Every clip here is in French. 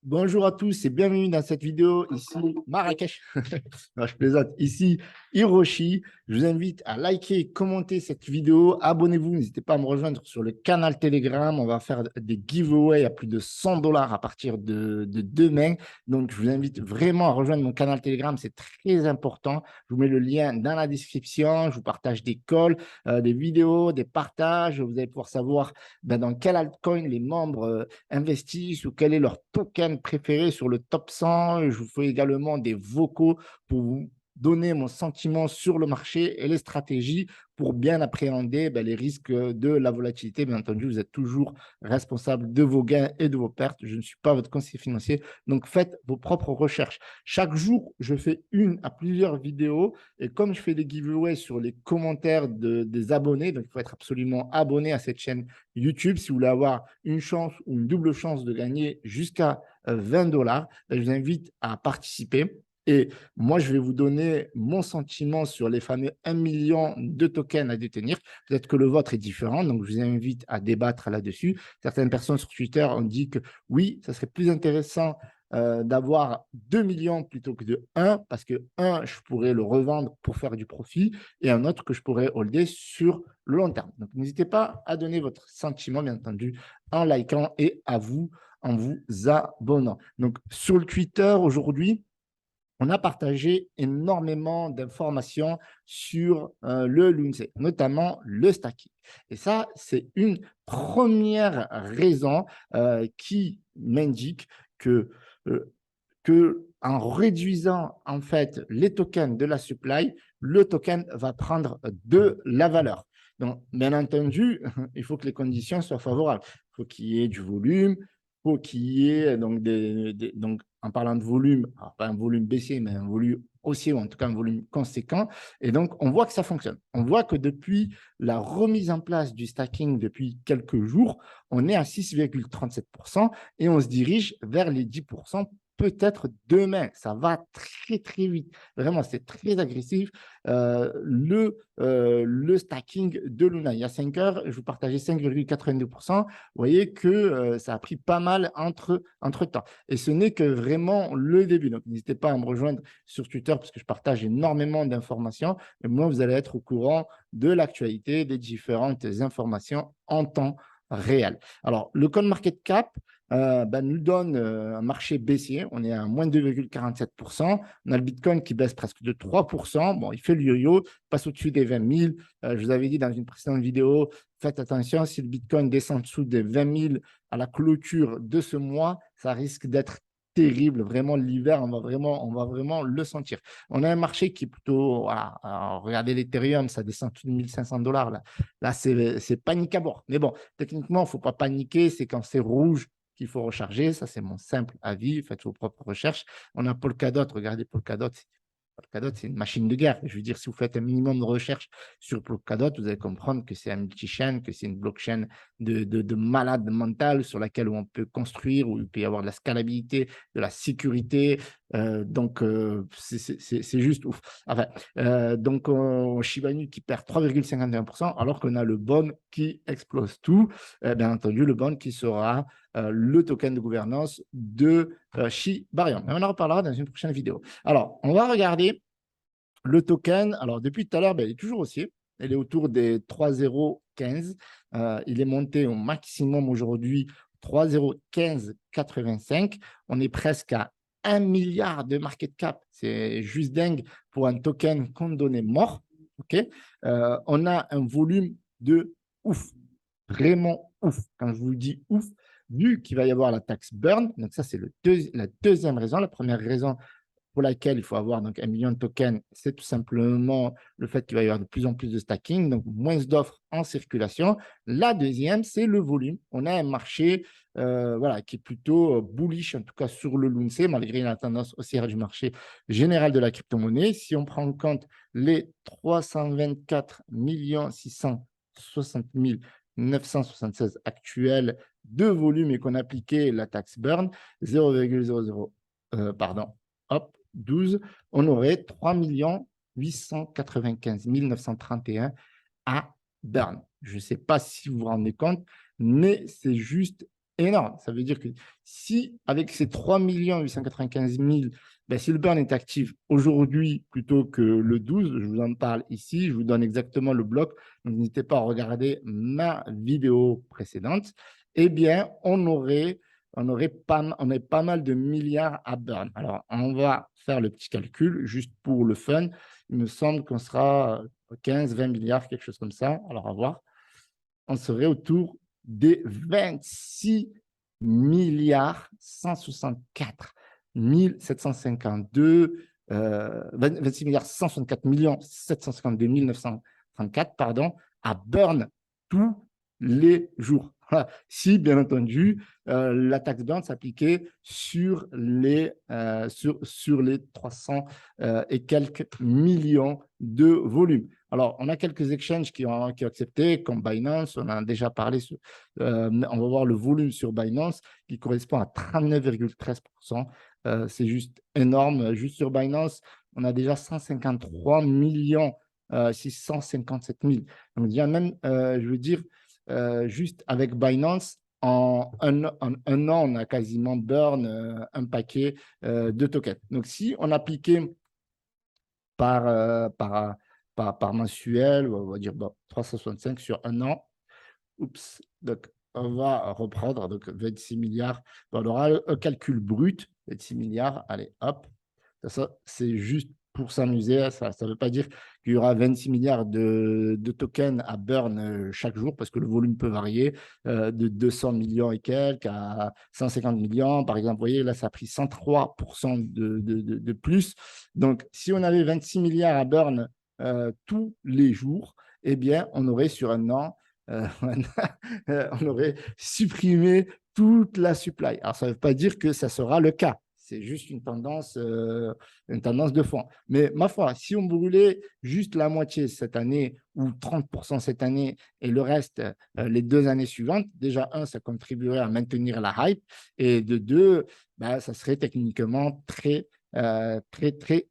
Bonjour à tous et bienvenue dans cette vidéo. Ici Marrakech. Non, je plaisante. Ici Hiroshi. Je vous invite à liker et commenter cette vidéo. Abonnez-vous. N'hésitez pas à me rejoindre sur le canal Telegram. On va faire des giveaways à plus de 100 dollars à partir de demain. Donc, je vous invite vraiment à rejoindre mon canal Telegram. C'est très important. Je vous mets le lien dans la description. Je vous partage des calls, des vidéos, des partages. Vous allez pouvoir savoir dans quel altcoin les membres investissent ou quel est leur token préféré sur le top 100. Je vous fais également des vocaux pour vous donner mon sentiment sur le marché et les stratégies pour bien appréhender les risques de la volatilité. Bien entendu, vous êtes toujours responsable de vos gains et de vos pertes. Je ne suis pas votre conseiller financier, donc faites vos propres recherches. Chaque jour, je fais une à plusieurs vidéos et comme je fais des giveaways sur les commentaires des abonnés, donc il faut être absolument abonné à cette chaîne YouTube si vous voulez avoir une chance ou une double chance de gagner jusqu'à 20 dollars. Je vous invite à participer. Et moi, je vais vous donner mon sentiment sur les fameux 1 million de tokens à détenir. Peut-être que le vôtre est différent, donc je vous invite à débattre là-dessus. Certaines personnes sur Twitter ont dit que oui, ça serait plus intéressant d'avoir 2 millions plutôt que de 1, parce que 1, je pourrais le revendre pour faire du profit, et un autre que je pourrais holder sur le long terme. Donc, n'hésitez pas à donner votre sentiment, bien entendu, en likant et à vous en vous abonnant. Donc, sur le Twitter, aujourd'hui, on a partagé énormément d'informations sur le Lunce, notamment le stacking. Et ça, c'est une première raison qui m'indique que, euh, que en réduisant en fait les tokens de la supply, le token va prendre de la valeur. Donc, bien entendu, il faut que les conditions soient favorables. Il faut qu'il y ait du volume, il faut qu'il y ait donc en parlant de volume, alors pas un volume baissier, mais un volume haussier ou en tout cas un volume conséquent. Et donc, on voit que ça fonctionne. On voit que depuis la remise en place du stacking depuis quelques jours, on est à 6,37% et on se dirige vers les 10% peut-être demain. Ça va très, très vite. Vraiment, c'est très agressif. Le stacking de Luna. Il y a 5 heures, je vous partageais 5,82%. Vous voyez que ça a pris pas mal entre-temps. Et ce n'est que vraiment le début. Donc, n'hésitez pas à me rejoindre sur Twitter parce que je partage énormément d'informations. Et moi, vous allez être au courant de l'actualité, des différentes informations en temps réel. Alors, le CoinMarketCap nous donne un marché baissier. On est à moins 2,47%. On a le Bitcoin qui baisse presque de 3%. Bon, il fait le yo-yo, passe au-dessus des 20 000. Je vous avais dit dans une précédente vidéo, faites attention, si le Bitcoin descend en dessous des 20 000 à la clôture de ce mois, ça risque d'être terrible. Vraiment, l'hiver, on va vraiment le sentir. On a un marché qui est plutôt, voilà, alors, regardez l'Ethereum, ça descend tout de 1500 dollars. Là c'est panique à bord. Mais bon, techniquement, il ne faut pas paniquer. C'est quand c'est rouge qu'il faut recharger. Ça, c'est mon simple avis. Faites vos propres recherches. On a Polkadot. Regardez Polkadot. Polkadot, c'est une machine de guerre. Je veux dire, si vous faites un minimum de recherche sur Polkadot, vous allez comprendre que c'est un multi-chain, que c'est une blockchain de malade mental sur laquelle on peut construire, où il peut y avoir de la scalabilité, de la sécurité. C'est juste ouf. Enfin, donc, Shiba Inu qui perd 3,51%, alors qu'on a le bond qui explose tout. Bien entendu, le bond qui sera le token de gouvernance de Shibarium. Mais on en reparlera dans une prochaine vidéo. Alors, on va regarder le token. Alors, depuis tout à l'heure, il est toujours haussier. Il est autour des 3,015. Il est monté au maximum aujourd'hui 3,01585. On est presque à 1 milliard de market cap. C'est juste dingue pour un token condamné mort. Okay, on a un volume de ouf, vraiment ouf. Quand je vous dis ouf, vu qu'il va y avoir la taxe burn, donc ça c'est la deuxième raison. La première raison pour laquelle il faut avoir donc 1 million de tokens, c'est tout simplement le fait qu'il va y avoir de plus en plus de stacking, donc moins d'offres en circulation. La deuxième, c'est le volume. On a un marché qui est plutôt bullish, en tout cas sur le Lunce, malgré la tendance haussière du marché général de la crypto-monnaie. Si on prend en compte les 324 660 976 actuels de volume et qu'on appliquait la taxe burn, 0,00, hop, 12, on aurait 3 895 931 à burn. Je ne sais pas si vous vous rendez compte, mais c'est juste énorme. Ça veut dire que si, avec ces 3 895 000, ben, si le burn est actif aujourd'hui plutôt que le 12, je vous en parle ici, je vous donne exactement le bloc, donc n'hésitez pas à regarder ma vidéo précédente, eh bien, on aurait pas mal de milliards à burn. Alors, on va faire le petit calcul, juste pour le fun. Il me semble qu'on sera 15, 20 milliards, quelque chose comme ça. Alors, à voir. On serait autour des 26 milliards 164 752, 26 milliards 164 millions 752 934, pardon, à burn tous les jours. Si, bien entendu, la taxe burn s'appliquait sur sur les 300 et quelques millions de volumes. Alors, on a quelques exchanges qui ont accepté, comme Binance, on en a déjà parlé. On va voir le volume sur Binance qui correspond à 39,13%. C'est juste énorme. Juste sur Binance, on a déjà 153 millions 657 000. Donc, déjà même, je veux dire, juste avec Binance, en un an, on a quasiment burn un paquet de tokens. Donc, si on appliquait par mensuel, on va dire 365 sur un an. Oups, donc on va reprendre donc 26 milliards. On aura un calcul brut, 26 milliards. Allez, hop. Ça c'est juste pour s'amuser. Ça ne veut pas dire qu'il y aura 26 milliards de tokens à burn chaque jour parce que le volume peut varier de 200 millions et quelques à 150 millions. Par exemple, vous voyez, là, ça a pris 103% de plus. Donc, si on avait 26 milliards à burn tous les jours, eh bien, on aurait sur un an on aurait supprimé toute la supply. Alors, ça ne veut pas dire que ça sera le cas. C'est juste une tendance de fond. Mais ma foi, si on brûlait juste la moitié cette année ou 30% cette année et le reste les 2 années suivantes, déjà, un, ça contribuerait à maintenir la hype et de deux, bah, ça serait techniquement très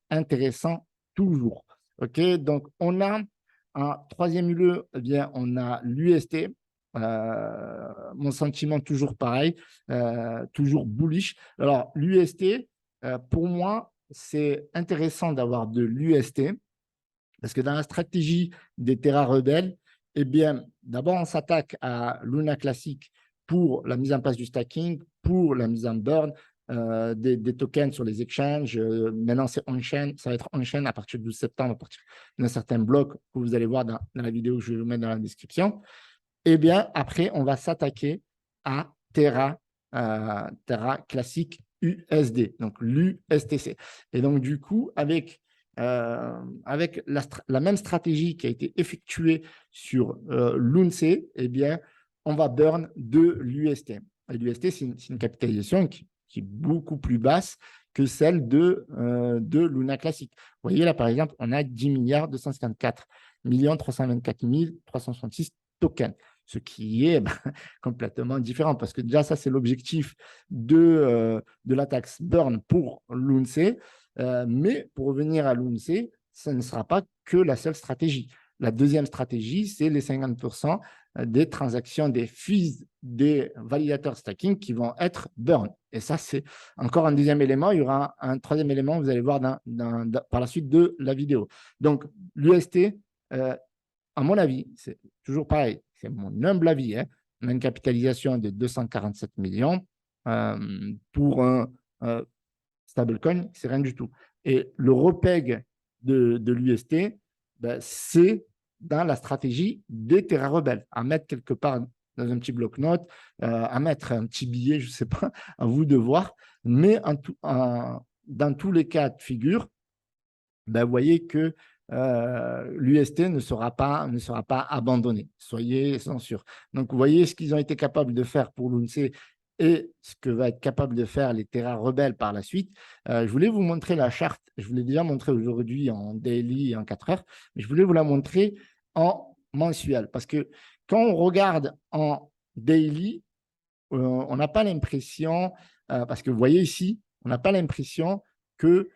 intéressant toujours. OK, donc on a en troisième lieu, eh bien, on a l'UST. Mon sentiment, toujours pareil, toujours bullish. Alors, l'UST, pour moi, c'est intéressant d'avoir de l'UST parce que dans la stratégie des Terra rebelles, eh bien, d'abord, on s'attaque à Luna Classic pour la mise en place du stacking, pour la mise en burn, des tokens sur les exchanges. Maintenant, c'est on-chain. Ça va être on-chain à partir du 12 septembre, à partir d'un certain bloc que vous allez voir dans la vidéo que je vais vous mettre dans la description. Eh bien, après, on va s'attaquer à Terra classique USD, donc l'USTC. Et donc, du coup, avec la même stratégie qui a été effectuée sur l'UNC, eh bien, on va burn de l'UST. L'UST, c'est une capitalisation qui est beaucoup plus basse que celle de Luna Classic. Vous voyez là, par exemple, on a 10 milliards 254 324 366 tokens, ce qui est complètement différent parce que déjà, ça, c'est l'objectif de la taxe burn pour l'UNC. Mais pour revenir à l'UNC, ça ne sera pas que la seule stratégie. La deuxième stratégie, c'est les 50% des transactions, des fees des validateurs stacking qui vont être burn. Et ça, c'est encore un deuxième élément. Il y aura un troisième élément, vous allez voir par la suite de la vidéo. Donc, l'UST, à mon avis, c'est toujours pareil, c'est mon humble avis, hein, on a une capitalisation de 247 millions pour un stablecoin, c'est rien du tout. Et le repeg de l'UST, ben, c'est dans la stratégie des Terra rebelles, à mettre quelque part dans un petit bloc-notes, à mettre un petit billet, je ne sais pas, à vous de voir. Mais dans tous les cas de figure, ben, vous voyez que l'UST ne sera pas abandonné. Soyez sans sûr. Donc, vous voyez ce qu'ils ont été capables de faire pour l'UNC et ce que va être capable de faire les Terra rebelles par la suite. Je voulais vous montrer la charte. Je vous l'ai déjà montré aujourd'hui en daily et en 4 heures, mais je voulais vous la montrer en mensuel parce que quand on regarde en daily, on n'a pas l'impression, parce que vous voyez ici, on n'a pas l'impression que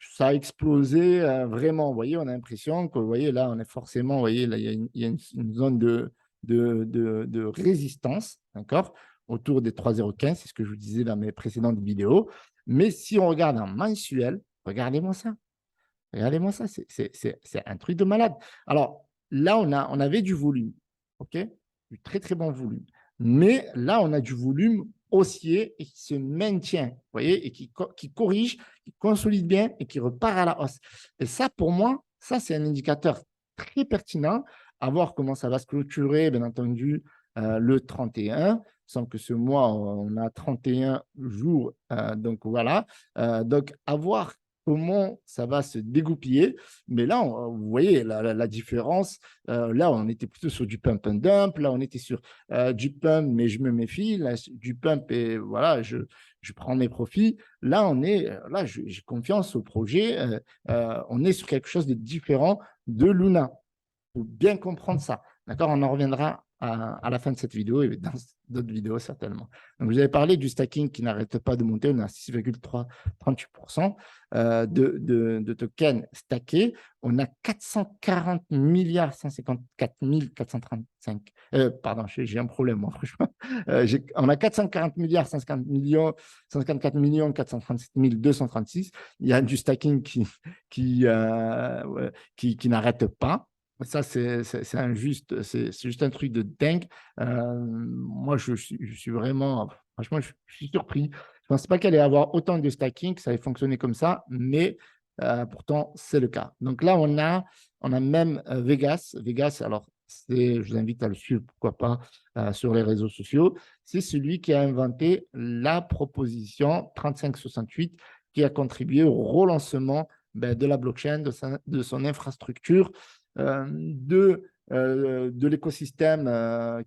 ça a explosé vraiment. Vous voyez, on a l'impression que, vous voyez, là, on est forcément, vous voyez, là, il y a une zone de résistance, d'accord? autour des 3,015, c'est ce que je vous disais dans mes précédentes vidéos. Mais si on regarde en mensuel, regardez-moi ça. Regardez-moi ça, c'est un truc de malade. Alors là, on avait du volume, OK? Du très, très bon volume. Mais là, on a du volume haussier et qui se maintient, vous voyez, et qui corrige, qui consolide bien et qui repart à la hausse. Et ça, pour moi, ça, c'est un indicateur très pertinent à voir comment ça va se clôturer, bien entendu, le 31, sans que ce mois, on a 31 jours. Donc, voilà. Donc, à voir comment ça va se dégoupiller. Mais là, vous voyez la différence. Là, on était plutôt sur du pump and dump. Là, on était sur du pump, mais je me méfie. Là, du pump et voilà, je prends mes profits. Là, j'ai confiance au projet. On est sur quelque chose de différent de Luna. Il faut bien comprendre ça. D'accord? On en reviendra à la fin de cette vidéo et dans d'autres vidéos certainement. Donc, vous avez parlé du stacking qui n'arrête pas de monter. On a 6,38% de tokens stackés. On a 440 milliards 154 435. Pardon, j'ai un problème, moi, franchement. On a 440 milliards 150 millions, 154 millions 437 236. Il y a du stacking qui n'arrête pas. Ça, c'est injuste, c'est juste un truc de dingue. Moi, je suis vraiment, franchement, je suis surpris. Je ne pensais pas qu'il allait y avoir autant de stacking, que ça allait fonctionner comme ça, mais pourtant, c'est le cas. Donc là, on a même Vegas. Vegas, alors, je vous invite à le suivre, pourquoi pas, sur les réseaux sociaux. C'est celui qui a inventé la proposition 3568 qui a contribué au relancement de la blockchain, de son infrastructure de l'écosystème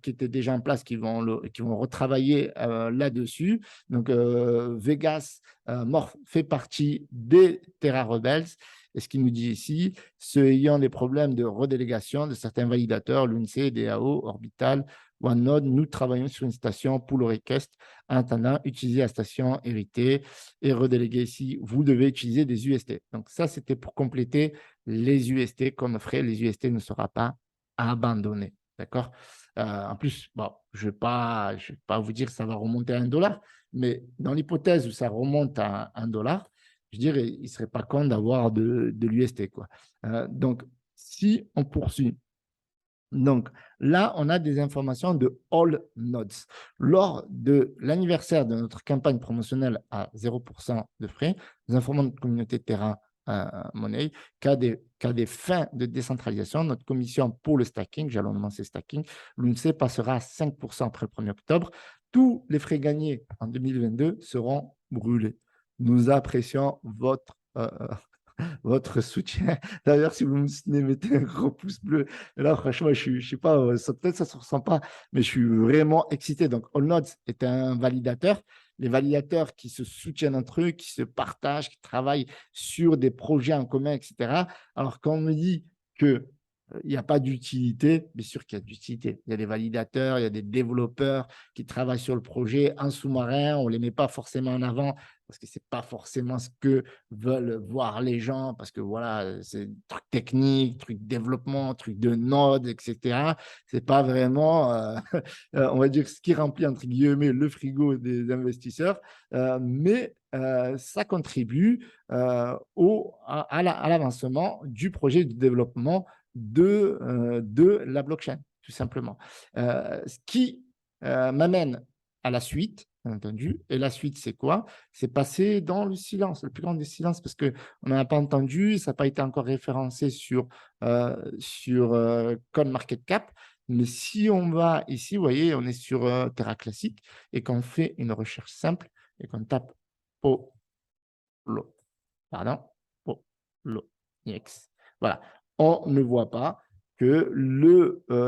qui était déjà en place, qui vont retravailler là-dessus. Donc, Vegas Morph fait partie des Terra Rebels. Et ce qu'il nous dit ici, ceux ayant des problèmes de redélégation de certains validateurs, l'UNC, DAO, Orbital, OneNode, nous travaillons sur une station pull request en attendant utiliser la station héritée et redéléguer ici. Vous devez utiliser des UST. Donc, ça, c'était pour compléter les UST comme frais. Les UST ne sera pas abandonné. D'accord? En plus, bon, je ne vais pas vous dire que ça va remonter à $1, mais dans l'hypothèse où ça remonte à $1, je dirais, il ne serait pas con d'avoir de l'UST. Donc, si on poursuit, donc là, on a des informations de All Nodes. Lors de l'anniversaire de notre campagne promotionnelle à 0% de frais, nous informons notre communauté Terra Monnaie qu'à des fins de décentralisation, notre commission pour le stacking, jalonnement c'est stacking, l'UNC passera à 5% après le 1er octobre. Tous les frais gagnés en 2022 seront brûlés. Nous apprécions votre soutien. D'ailleurs, si vous me soutenez, mettez un gros pouce bleu. Et là, franchement, je ne sais pas, peut-être ça ne se ressent pas, mais je suis vraiment excité. Donc, AllNodes est un validateur. Les validateurs qui se soutiennent entre eux, qui se partagent, qui travaillent sur des projets en commun, etc. Alors, quand on me dit que il n'y a pas d'utilité, bien sûr qu'il y a d'utilité. Il y a des validateurs, il y a des développeurs qui travaillent sur le projet en sous-marin. On ne les met pas forcément en avant parce que ce n'est pas forcément ce que veulent voir les gens, parce que voilà, c'est truc technique, truc développement, truc de node, etc. Ce n'est pas vraiment, on va dire, ce qui remplit, entre guillemets, le frigo des investisseurs, mais ça contribue à l'avancement du projet de développement de la blockchain, tout simplement. Ce qui m'amène à la suite, bien entendu. Et la suite, c'est quoi? C'est passer dans le silence, le plus grand des silences, parce qu'on n'en a pas entendu, ça n'a pas été encore référencé sur CoinMarketCap. Mais si on va ici, vous voyez, on est sur Terra Classic et qu'on fait une recherche simple et qu'on tape Poloniex. Voilà, on ne voit pas que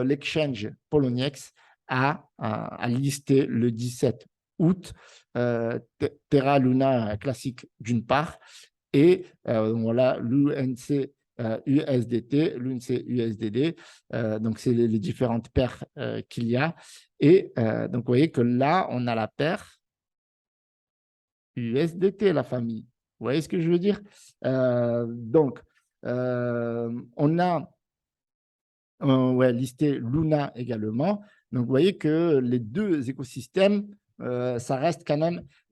l'exchange Poloniex a listé le 17 août Terra Luna classique d'une part et voilà l'UNC USDT, l'UNC USDD, donc c'est les différentes paires qu'il y a. Et donc vous voyez que là, on a la paire USDT, la famille. Vous voyez ce que je veux dire? Donc, on a listé Luna également. Donc, vous voyez que les deux écosystèmes ça reste quand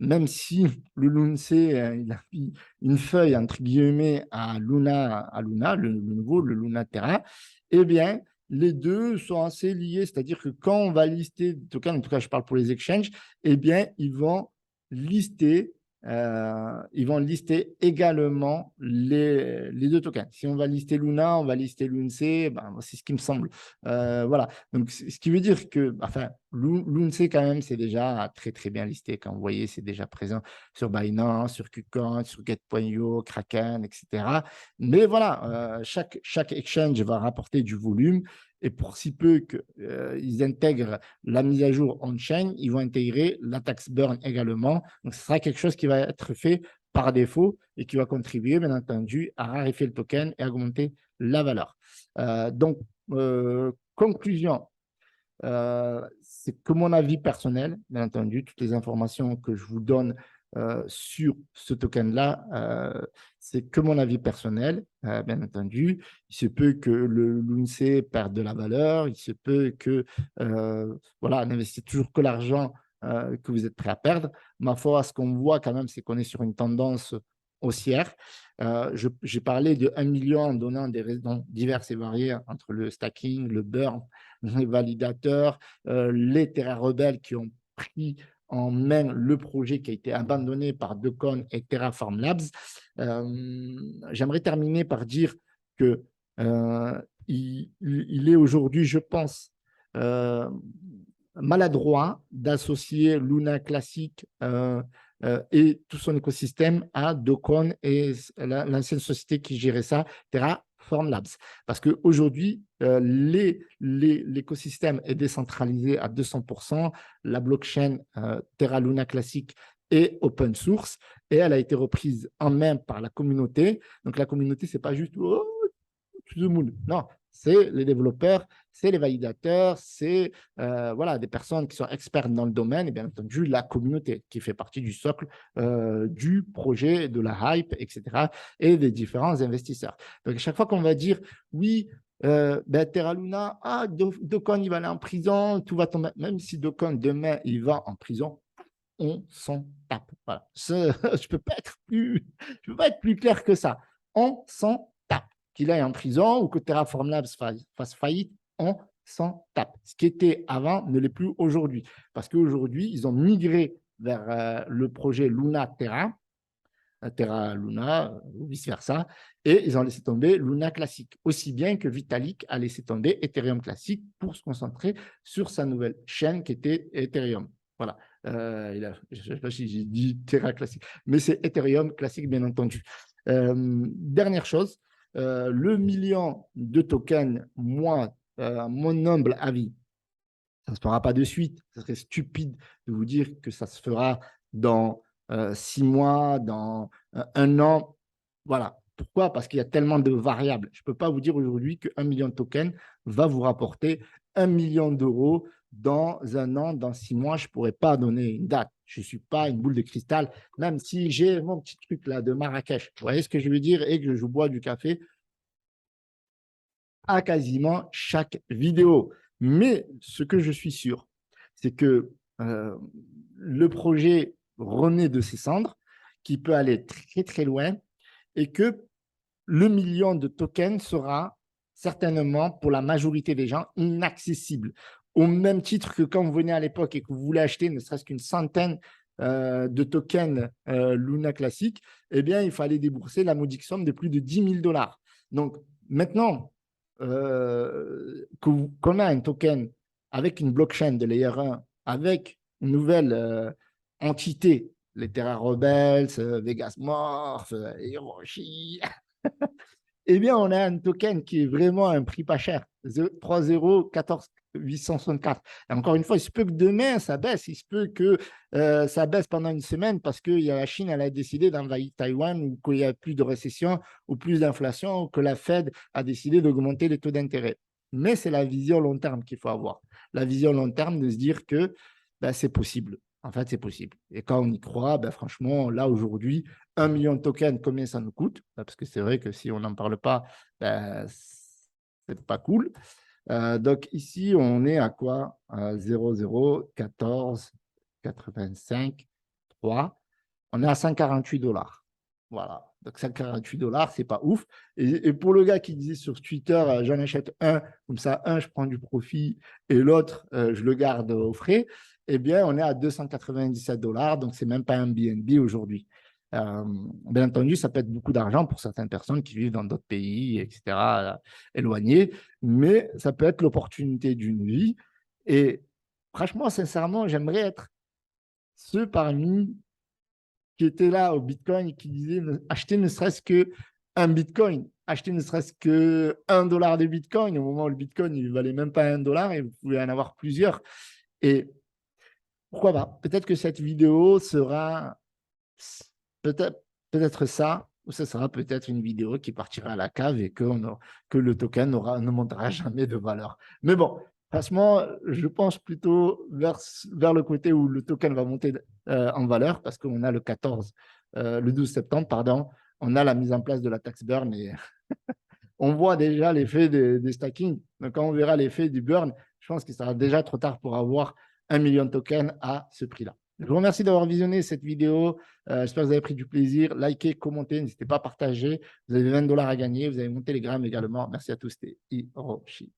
même si le Lunce, il a mis une feuille, entre guillemets, à Luna, le nouveau, le Luna Terra, eh bien, les deux sont assez liés. C'est-à-dire que quand on va lister des tokens, en tout cas, je parle pour les exchanges, eh bien, lister ils vont lister également les deux tokens. Si on va lister Luna, on va lister Lunce, ben, c'est ce qui me semble. Voilà. Donc, ce qui veut dire que, enfin, Lunce, quand même, c'est déjà très, très bien listé. Quand vous voyez, c'est déjà présent sur Binance, sur KuCoin, sur Get.io, Kraken, etc. Mais voilà, chaque exchange va rapporter du volume. Et pour si peu qu'ils intègrent la mise à jour on-chain, ils vont intégrer la tax burn également. Donc, ce sera quelque chose qui va être fait par défaut et qui va contribuer, bien entendu, à raréfier le token et à augmenter la valeur. Donc, conclusion, c'est que mon avis personnel, bien entendu, toutes les informations que je vous donne sur ce token-là, c'est que mon avis personnel, bien entendu. Il se peut que le Lunce perde de la valeur, il se peut que, voilà, n'investissez toujours que l'argent que vous êtes prêt à perdre. Ma foi, ce qu'on voit quand même, c'est qu'on est sur une tendance haussière. J'ai parlé de 1 million en donnant des raisons diverses et variées entre le stacking, le burn, les validateurs, les Terra rebelles qui ont pris en main le projet qui a été abandonné par Decon et Terraform Labs. J'aimerais terminer par dire que il est aujourd'hui, je pense, maladroit d'associer Luna Classic et tout son écosystème à Docon et l'ancienne société qui gérait ça, Terraform Labs. Parce qu'aujourd'hui, l'écosystème est décentralisé à 200%. La blockchain Terra Luna Classic est open source et elle a été reprise en main par la communauté. Donc, la communauté, ce n'est pas juste oh, tout le monde. Non, c'est les développeurs, c'est les validateurs, c'est voilà, des personnes qui sont expertes dans le domaine et bien entendu la communauté qui fait partie du socle du projet, de la hype, etc. et des différents investisseurs. Donc, à chaque fois qu'on va dire oui, ben, Terra Luna, Docon, il va aller en prison, tout va tomber. Même si Docon, demain, il va en prison, on s'en tape. Voilà. Je ne peux pas être plus clair que ça. On s'en tape. Qu'il aille en prison ou que Terraform Labs fasse faillite, on s'en tape. Ce qui était avant ne l'est plus aujourd'hui. Parce qu'aujourd'hui, ils ont migré vers le projet Luna Terra, Terra Luna, ou vice-versa, et ils ont laissé tomber Luna classique, aussi bien que Vitalik a laissé tomber Ethereum classique pour se concentrer sur sa nouvelle chaîne qui était Ethereum. Voilà. Je ne sais pas si j'ai dit Terra classique, mais c'est Ethereum classique, bien entendu. Dernière chose, le million de tokens, moi, mon humble avis, ça ne se fera pas de suite. Ce serait stupide de vous dire que ça se fera dans 6 mois, dans 1 an. Voilà. Pourquoi? Parce qu'il y a tellement de variables. Je ne peux pas vous dire aujourd'hui qu'un million de tokens va vous rapporter 1 million d'euros dans 1 an, dans 6 mois. Je ne pourrais pas donner une date. Je ne suis pas une boule de cristal, même si j'ai mon petit truc là de Marrakech. Vous voyez ce que je veux dire? Et que je bois du café à quasiment chaque vidéo. Mais ce que je suis sûr, c'est que le projet renaît de ses cendres, qui peut aller très très loin et que le million de tokens sera certainement pour la majorité des gens inaccessible. Au même titre que quand vous venez à l'époque et que vous voulez acheter ne serait-ce qu'une centaine de tokens Luna classique, eh bien, il fallait débourser la modique somme de plus de 10 000 $. Donc, maintenant qu'on a un token avec une blockchain de layer 1, avec une nouvelle entité, les Terra Rebels, Vegas Morph, Hiroshi, eh bien, on a un token qui est vraiment à un prix pas cher, 3,014 864. Et encore une fois, il se peut que demain, ça baisse. Il se peut que ça baisse pendant une semaine parce que la Chine elle a décidé d'envahir Taïwan ou qu'il y a plus de récession ou plus d'inflation ou que la Fed a décidé d'augmenter les taux d'intérêt. Mais c'est la vision long terme qu'il faut avoir. La vision long terme de se dire que ben, c'est possible. En fait, c'est possible. Et quand on y croit, ben, franchement, là, aujourd'hui, 1 million de tokens, combien ça nous coûte? Parce que c'est vrai que si on n'en parle pas, ben, c'est pas cool. Donc ici, on est à quoi? 0,014 85, 3. On est à 148 $. Voilà. Donc, 148 $, c'est pas ouf. Et pour le gars qui disait sur Twitter, j'en achète un, comme ça, un, je prends du profit et l'autre, je le garde au frais, eh bien, on est à 297 $. Donc, c'est même pas un BNB aujourd'hui. Bien entendu, ça peut être beaucoup d'argent pour certaines personnes qui vivent dans d'autres pays, etc., éloignés, mais ça peut être l'opportunité d'une vie. Et franchement, sincèrement, j'aimerais être ceux parmi qui étaient là au Bitcoin et qui disaient acheter ne serait-ce que un Bitcoin, acheter ne serait-ce que $1 de Bitcoin, au moment où le Bitcoin ne valait même pas $1 et vous pouvez en avoir plusieurs. Et pourquoi pas? Peut-être que cette vidéo sera peut-être ça, ou ce sera peut-être une vidéo qui partira à la cave et que le token ne montera jamais de valeur. Mais bon, franchement, je pense plutôt vers le côté où le token va monter en valeur parce qu'on a le 12 septembre, pardon, on a la mise en place de la tax burn et on voit déjà l'effet des stacking. Donc, quand on verra l'effet du burn, je pense qu'il sera déjà trop tard pour avoir 1 million de tokens à ce prix-là. Je vous remercie d'avoir visionné cette vidéo. J'espère que vous avez pris du plaisir. Likez, commentez, n'hésitez pas à partager. Vous avez $20 à gagner. Vous avez mon Telegram également. Merci à tous. C'était Hiroshi.